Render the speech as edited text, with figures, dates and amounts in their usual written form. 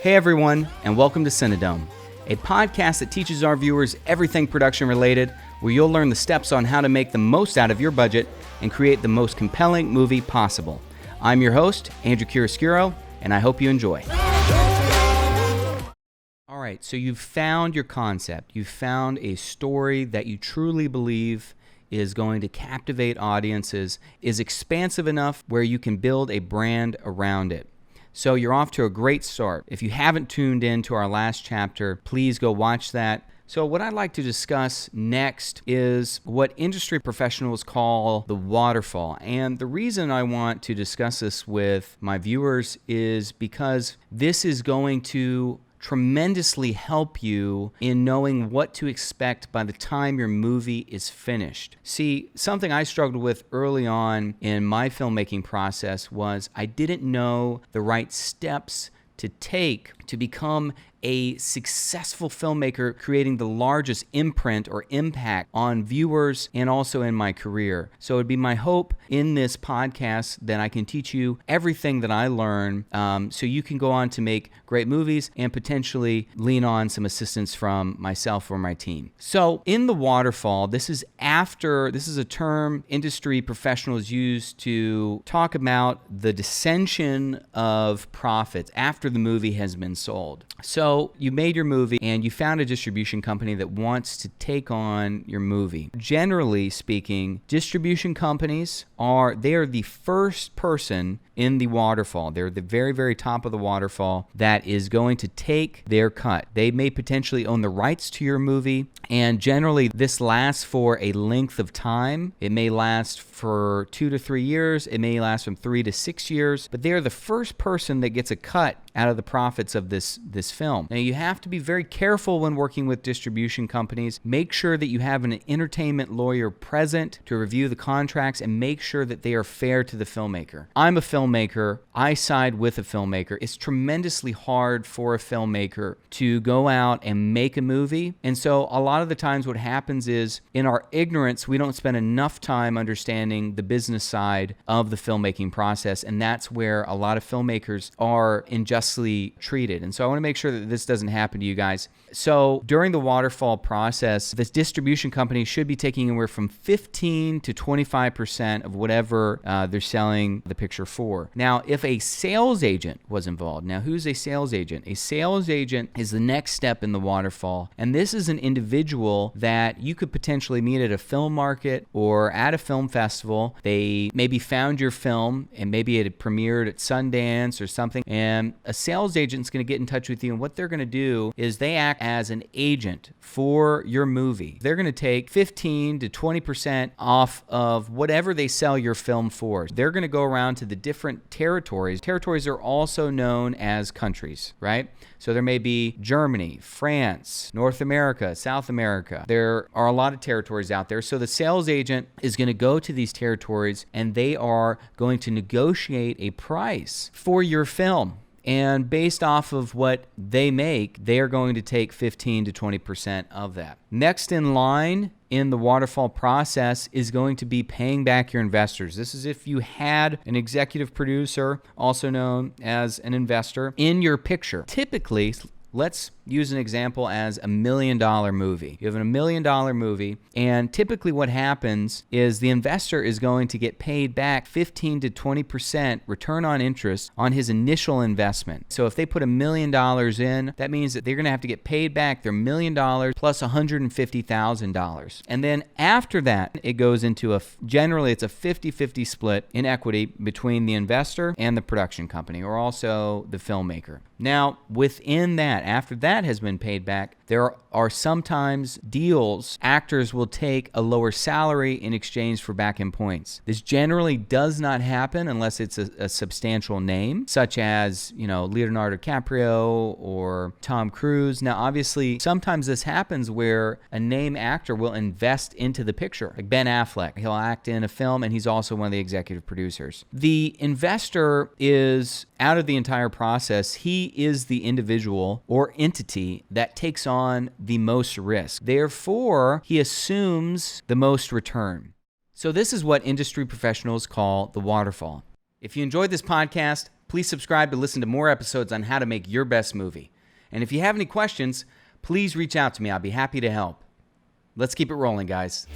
Hey everyone, and welcome to Cinadome, a podcast that teaches our viewers everything production related, where you'll learn the steps on how to make the most out of your budget and create the most compelling movie possible. I'm your host, Andrew Chiaroscuro, and I hope you enjoy. All right, so you've found your concept. You've found a story that you truly believe is going to captivate audiences, is expansive enough where you can build a brand around it. So you're off to a great start. If you haven't tuned in to our last chapter, please go watch that. So what I'd like to discuss next is what industry professionals call the waterfall. And the reason I want to discuss this with my viewers is because this is going to tremendously help you in knowing what to expect by the time your movie is finished. See, something I struggled with early on in my filmmaking process was I didn't know the right steps to take to become a successful filmmaker, creating the largest imprint or impact on viewers and also in my career. So it'd be my hope in this podcast that I can teach you everything that I learn so you can go on to make great movies and potentially lean on some assistance from myself or my team. So in the waterfall, this is a term industry professionals use to talk about the descension of profits after the movie has been sold. So you made your movie and you found a distribution company that wants to take on your movie. Generally speaking, distribution companies are the first person in the waterfall. They're the very, very top of the waterfall that is going to take their cut. They may potentially own the rights to your movie, and generally this lasts for a length of time. It may last for 2 to 3 years. It may last from 3 to 6 years, but they're the first person that gets a cut out of the profits of this film. Now, you have to be very careful when working with distribution companies. Make sure that you have an entertainment lawyer present to review the contracts and make sure that they are fair to the filmmaker. I'm a filmmaker. I side with a filmmaker. It's tremendously hard for a filmmaker to go out and make a movie. And so a lot of the times what happens is in our ignorance, we don't spend enough time understanding the business side of the filmmaking process. And that's where a lot of filmmakers are unjustly treated. And so I want to make sure that this doesn't happen to you guys. So during the waterfall process, this distribution company should be taking anywhere from 15 to 25% of whatever they're selling the picture for. Now, if a sales agent was involved, now who's a sales agent? A sales agent is the next step in the waterfall. And this is an individual that you could potentially meet at a film market or at a film festival. They maybe found your film and maybe it had premiered at Sundance or something. And a sales agent's going to get in touch with you. And what they're going to do is they act as an agent for your movie. They're going to take 15 to 20% off of whatever they sell your film for. They're going to go around to the different territories. Territories are also known as countries, right? So there may be Germany, France, North America, South America. There are a lot of territories out there. So the sales agent is going to go to these territories and they are going to negotiate a price for your film. And based off of what they make, they are going to take 15 to 20% of that. Next in line in the waterfall process is going to be paying back your investors. This is if you had an executive producer, also known as an investor, in your picture. Typically, let's use an example as $1 million movie. You have a $1 million movie, and typically what happens is the investor is going to get paid back 15 to 20% return on interest on his initial investment. So if they put $1 million in, that means that they're going to have to get paid back their $1 million plus $150,000. And then after that, it goes into generally it's a 50-50 split in equity between the investor and the production company, or also the filmmaker. Now, within that, after that has been paid back, there are sometimes deals. Actors will take a lower salary in exchange for back-end points. This generally does not happen unless it's a substantial name, such as, Leonardo DiCaprio or Tom Cruise. Now, obviously, sometimes this happens where a name actor will invest into the picture, like Ben Affleck. He'll act in a film, and he's also one of the executive producers. The investor is out of the entire process. He is the individual or entity that takes on the most risk. Therefore, he assumes the most return. So this is what industry professionals call the waterfall. If you enjoyed this podcast, Please subscribe to listen to more episodes on how to make your best movie. And if you have any questions, please reach out to me. I'll be happy to help. Let's keep it rolling, guys.